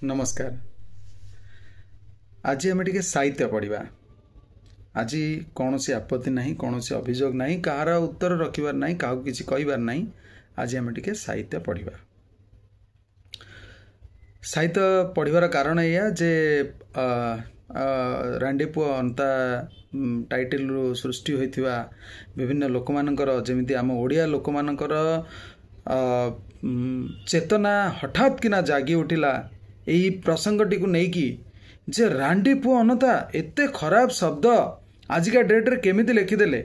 नमस्कार। आज आम टे साहित्य पढ़ा। आज कौन सी आपत्ति नहीं, कौन सी अभियोग नहीं, कहार उत्तर रखिबार नहीं, क्या किसी कहबार नहीं। आज आम टे साहित्य पढ़ा। साहित्य पढ़ार कारण या जे रांडीपुओ अंता टाइटल सृष्टि होता विभिन्न लोक मानकर जमी आम ओडिया लोक मानकर चेतना हठात किना जागी उठिला यही प्रसंगटी को लेकिन जे रांडीपुओ अनता एते खराब शब्द आजिका डेट्रे केमिति लिखिदेले।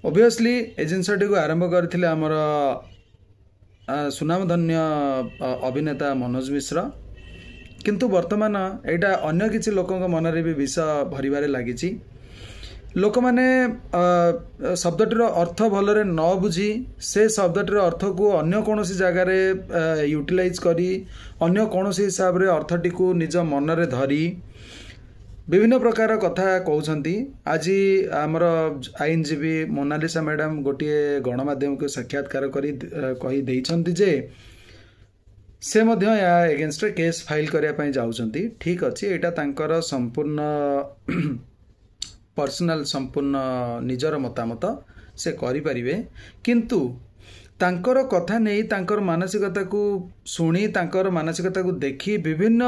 ओबियसली ए जिनसटी को आरंभ करथिले हमर सुनामधन्य अभिनेता मनोज मिश्र, किंतु वर्तमान एटा अन्य किछि लोकंक मनरे भी विष भरिबारे लागिछि। लोक माने शब्दटीर अर्थ भलरे न बुझी से शब्दटीर अर्थ को अन्य कौनसी जगार यूटिलाइज करी अन्य कौनसी हिसाब रे अर्थटी को निज मनरे धरी विभिन्न प्रकार कथा कहउछंती। आज आमर आईनजीवी मोनालिसा मैडम गोटे गणमाध्यम को साक्षात्कार करी कही देइछंती जे से मध्य या एगेंस्ट केस फाइल करिया पई जाउछंती। ठीक अछि, एटा तांकर संपूर्ण पर्सनल संपूर्ण निजर मतामत से करि परिबे, किंतु तांकर कथा नहीं तांकर मानसिकता को सुनी तांकर मानसिकता को देखी विभिन्न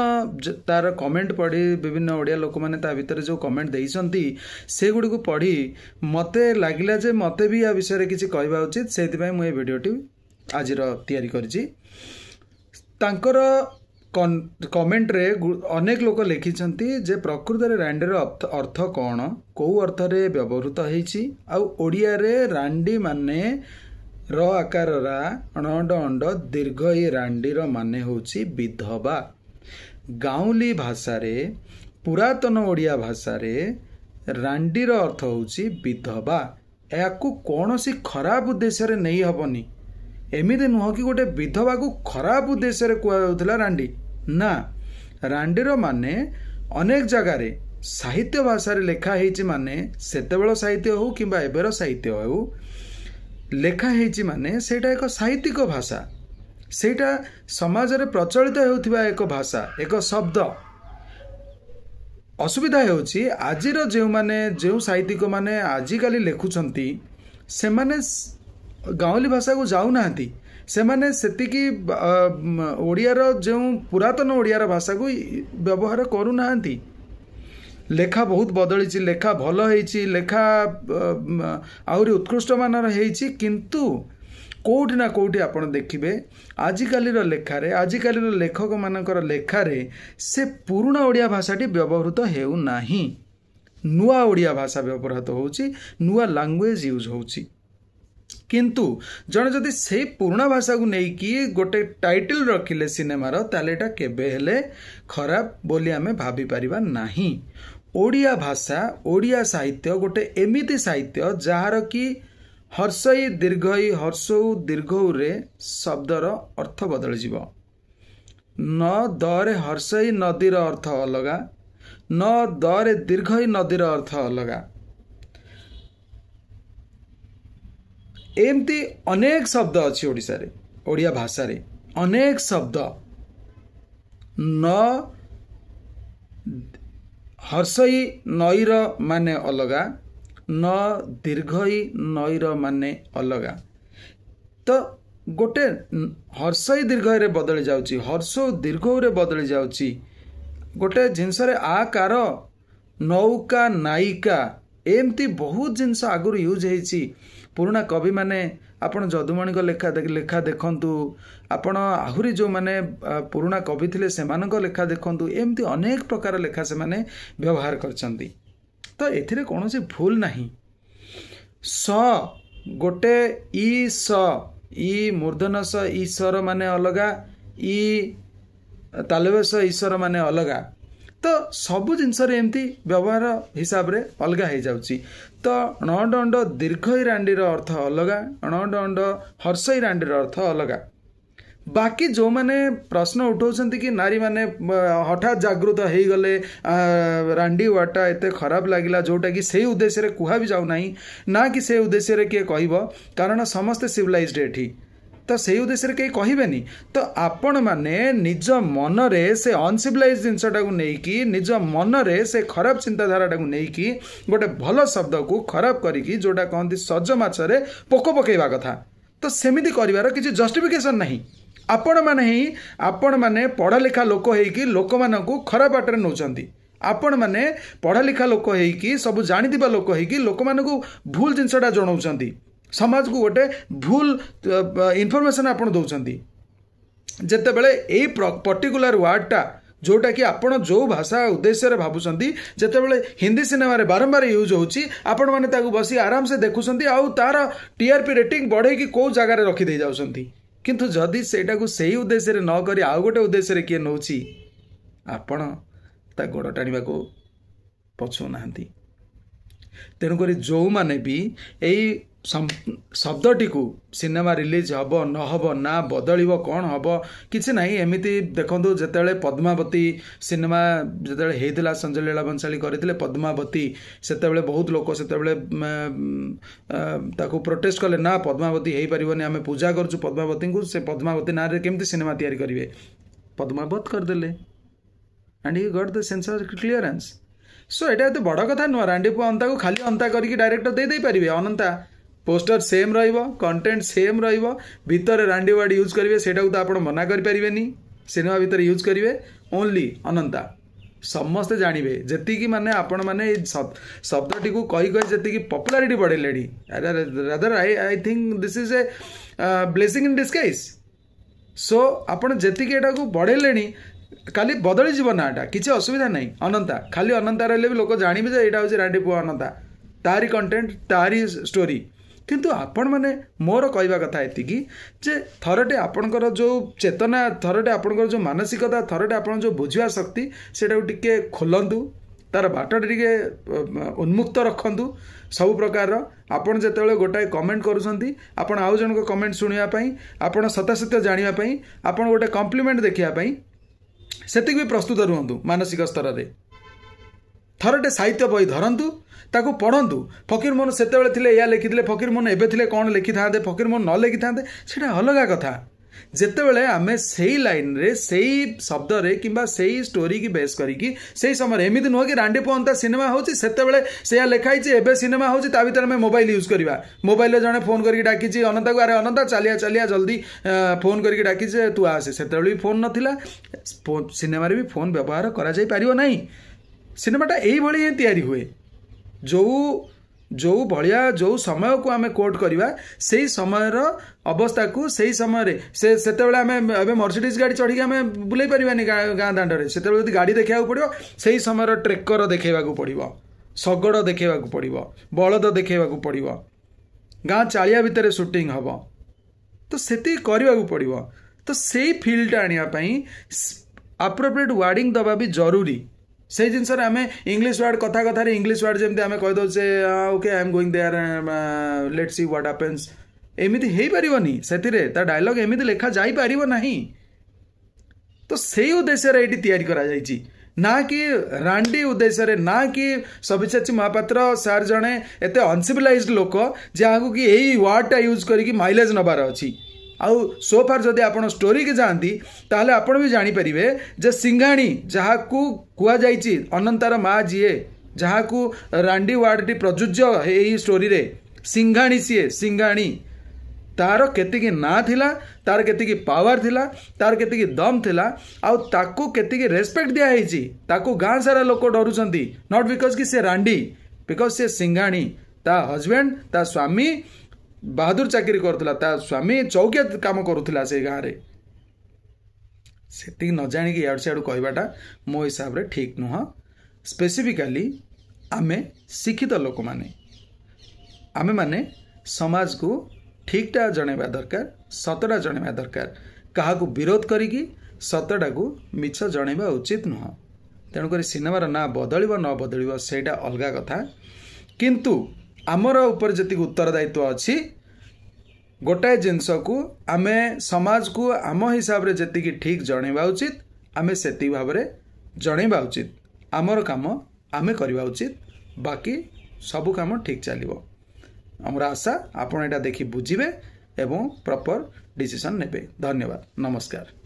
तार कमेंट पढ़ी विभिन्न ओडिया लोक माने ता भितर जो कमेंट देइसंती से गुडी को पढ़ी मते लागिला जे मते भी या विषय रे किछि कहबा उचित। सेति पई मु ए वीडियोटी आजिर तयारी करछि। तांकर कमेंट रे अनेक लोक लिखिछंती जे प्रकृत रे रांडीर अर्थ कौन, कौ अर्थ रे व्यवहृत होईछि, आउ ओडिया रे रांडी माने र आकार रा अणड अंड दीर्घ ई रांडीर माने होछि विधवा। गाउली भाषा रे पुरातन ओडिया भाषा रे रांडीर अर्थ होछि विधवा। याकू कौनसी खराब उद्देश्य रे नहीं हबनी। एमिति नुह कि गोटे विधवा को खराब उद्देश्य रे कुआ जाउथला रांडी ना। रांडीर माने अनेक जगार साहित्य भाषा रे लेखा हेछि माने सेतेबेଳ साहित्य हो किंबा एबेर साहित्य हो लेखा हेछि माने सेटा एक साहित्यिक भाषा, सेटा समाज रे प्रचलित हेउथिबा एक भाषा, एक शब्द। असुविधा हेउछि आजिर जेउ माने जेउ साहित्यिक माने आजिकाली लेखुछंती से माने गाँवली भाषा को जाऊ नाहंती। से माने सेतिकी ओडियार जो पुरातन ओडियार भाषा को व्यवहार करू नाहंती। लेखा बहुत बदली, लेखा भल होईछि, लेखा आहुरी उत्कृष्ट मानर होईछि, किंतु कोउठी ना कोउठी आपण देखिबे आजिकालीर लेखारे आजिकालीर लेखक मानकर लेखारे से पुराना ओडिया भाषाटी व्यवहृत हेउ नाही। नुआ ओडिया भाषा व्यवहृत होउछि, नुआ लैंग्वेज यूज होउछि। किंतु जन जदि से पुराना भाषा को नहीं कि गोटे टाइटल रखिले सिनेमार तालेटा केबे हेले खराब बोली आमे भाभी परिबा नाही। ओडिया भाषा ओडिया साहित्य गोटे एमिति साहित्य जहार कि हर्षई दीर्घई हर्षौ दीर्घौ रे शब्दर अर्थ बदल जीव। न दरे हर्षई नदीर अर्थ अलगा, न दरे दीर्घई नदीर अर्थ अलगा। एमती अनेक शब्द अच्छी ओडिशा रे ओडिया भाषा रे अनेक शब्द। न हर्षई नईर माने अलगा, न दीर्घई नईर माने अलगा। तो गोटे हर्षई दीर्घ रे बदली जाउची, हर्ष दीर्घ रे बदली जाउची। गोटे जिनस रे आकार नौका नायिका एमती बहुत जिनस आगुर यूज होईची। पुराना कवि माने आपण जदुमणि को लेखा देखंतु, आपण आहुरी जो माने पुराना कवि थिले सेमानक लेखा देखंतु, एमती अनेक प्रकार लेखा से माने व्यवहार करचंती। तो एथिरे कोनोसी भूल नाही। स गोटे ई स ई मूर्धन स ईश्वर माने अलगा, ई तालवेश ईश्वर माने अलगा। तो सबु जिनस रे एमती व्यवहार हिसाब रे अलगा हो जाउची। तो अणड अंड दीर्घई रांडीर अर्थ अलगा, अणड अंड हर्षई रांडीर अर्थ अलगा। बाकी जो माने प्रश्न उठाउछंती कि नारी माने हठात जागृत हो गले रांडी वाटा एते खराब लागिला, जोटा कि से उद्देश्य रे कुहा भी जाउ नाही ना कि से उद्देश्य रे के कहबो, कारण समस्त सिविलाइज्ड एठी तो से उद्देश्य कहीं कहबेनी तो आपण मैंने निज मनरे से अनसिविलाइज जिनसटा को लेकिन निज मनरे से खराब चिंताधाराटा को लेकिन गोटे भल शब्द को खराब करिकी जोटा कहती सज माछरे पोक पकेवा कथा तो सेमिति करिवार किसी जस्टिफिकेशन नहीं आपण मैंने पढ़ा लिखा लोक होइकी लोक मानकु खराब बाटर नौचंती आपण मैंने पढ़ा लिखा लोक होइकी सब जानिथिबा लोक होइकी लोक मानकु भूल जिनसटा जणाउचंती समाज को गोटे भूल इनफॉरमेशन आपण दौरान जिते बड़े यही पर्टिकुलर वर्डटा जोटा कि आपण जो भाषा उद्देश्य भावुंट जिते बड़े हिंदी सिनेमा रे बारंबार यूज होची आपण माने ताकू बसी आराम से देखुंट आउ तार टीआरपी रेटिंग बढ़े कि कौ जगार रखिदे जाउछंती किंतु जदि सेटा को सही उद्देश्य न करी आउ गोटे उद्देश्य किए नौची आपण ता गोड़ टाणिबा को पछो नाहंती तेणुक जो माने भी यही शब्दटी को सिनेमा रिलीज हम न हम ना बदल कौन हम कि ना एमती देखो जिते पद्मावती सिनेमा जिते संजय लीला बंशाली करते पद्मावती से बहुत लोग से प्रोटेस्ट कले ना पद्मावती हो पारन आम पूजा करुँ पद्मावती को से पद्मावती ना केमती सिनेमा तैयारी करेंगे पद्मावत करदे and he got the censor clearance so एटा तो बड़ कथा नुह रांडीपु अंता को खाली अंता करके डायरेक्टर दे पारे अनंता पोस्टर सेम कंटेंट सेम भितर रांडी वर्ड यूज करेंगे सेटा तो आप मना करें सिनेमा भितर यूज करेंगे ओनली अनंता समस्ते जानवे जी माने आपण मैंने शब्दटी को कही जी पॉपुलैरिटी बढ़े rather I think this is a blessing in disguise so आपण जी एटा को बढ़े खाली बदली जीव नाटा किसी असुविधा नहीं अनंता खाली अनंता रही भी लोग जानवे यहाँ हूँ रांडी पुआ अनंता तारी कंटेंट तारी स्टोरी किंतु आपण मैंने मोर कहवा कथा एति जे थरटे आपणकर जो चेतना थरटे आपणकर जो मानसिकता थरटे आपण जो बुझिया शक्ति सेटा टिके खोलंतु तार बाटटे टिके उन्मुक्त रखंतु सब प्रकार आपण जेतेबेले गोटाए कमेंट करूछंती आपण आउ जनक कमेंट सुनिया पई आपण सत्यासत्य जानिया पई आपण गोटे कॉम्प्लीमेंट देखिया पई सेतिक भी प्रस्तुत रुहंतु मानसिक स्तर रे थरटे साहित्य बही धरंतु ताकू पढ़ंतु फकीर मोहन सेतेबेले थिले या लिखिथिले फकीर मोहन एबे थिले कोन लिखि थांते फकीर मोहन न लिखि थांते सेटा अलगा कथा जेतेबेले आमे सेही लाइन रे सेही शब्द रे किंबा सेही स्टोरी की बेस करिकी सेही समय एमिति न हो कि रांडी पंता सिनेमा होची सेतेबेले सेया लिखाई छि एबे सिनेमा होची ता भीतर में मोबाइल यूज करबा मोबाइल रे जने फोन करके डाकी छि अनंता को अरे अनंता चलिया जल्दी फोन करके डाकी छि तू आसे सेतेबेले भी फोन नथिला सिनेमा रे भी फोन व्यवहार करा जाई पारिबो नाही सिनेमाटा एही भली तैयारी हुए जो भाया जो समय को आम कोट करवा से समय अवस्था को से समय से आम मर्सिडीज गाड़ी चढ़ी आम बुलाई पारानी गाँ दाण्ड से गाड़ी देखा पड़ो से समय ट्रेकर देखा पड़ो शगड़ देखा पड़ो बलद देखा पड़ो गाँ चालिया भितर शूटिंग हम तो से करने पड़ो तो से फिल्ड आने अप्रोप्रिएट वार्डिंग दबा भी जरूरी से जिनस आम इंग्लिश वर्ड कथा कथार इंग्लिश वर्ड जमी आम कहीदे okay I am going there let's see what happens एमिति हेई परिबनी सेतिरे ता डायलॉग एमिति लेखा जाई परिबो नाही तो सेही उद्देश्य रे एटी तैयारी करा जाईची ना कि रांडी उद्देश्य रे ना कि सविचाची महापात्र सार जणे एते अनसिविलाइज्ड लोक जहाँ कि यही वर्डटा यूज करिकी माइलेज नबार अछि आउ सोफार जदि आपण स्टोरी के जाती ताहले आपण भी जानी परिबे जे सिंघाणी जहाँ को कुआ जाइची अनंतार माँ जीए जहाँ को रांडी वार्डटी प्रजुज्य यही स्टोरी रे सिंघाणी सीए सिंघाणी तार केतिकी ना थिला तार केतिकी पावर थिला तार केतिकी दम थिला आउ ताकू केतिकी रेस्पेक्ट दिया हैची ताकू गाँ सारा लोक डरुचंती नॉट बिकॉज कि से रांडी बिकॉज से सिंघाणी ता हजबैंड ता स्वामी बहादुर चाकरी करुला स्वामी चौकिया काम करुला से गाँव में से न जाणी इाड़ सियाड़ कहवाटा मो हिसाब रे ठीक नुह स्पेसिफिकाली आमे शिक्षित लोक माने समाज को ठीकटा जनवा दरकार सतटा जनवा दरकार क्या विरोध करिकी सतटा को मिछ जनवा उचित नुह तेणुक सिनेमार ना बदल न बदल सेटा अलगा कथा किंतु आमर ऊपर जी उत्तरदायित्व अच्छी गोटाए जिनस को आम समाज को आम हिसाब रे जी ठीक जनवा उचित आम से भाव में जनवा उचित आमर काम आम करवा उचित बाकी सबू काम ठीक चलो आमर आशा आपड़ यहाँ देखी बुझे ଏବଂ ପ୍ରପର डिसीजन नेबे। धन्यवाद, नमस्कार।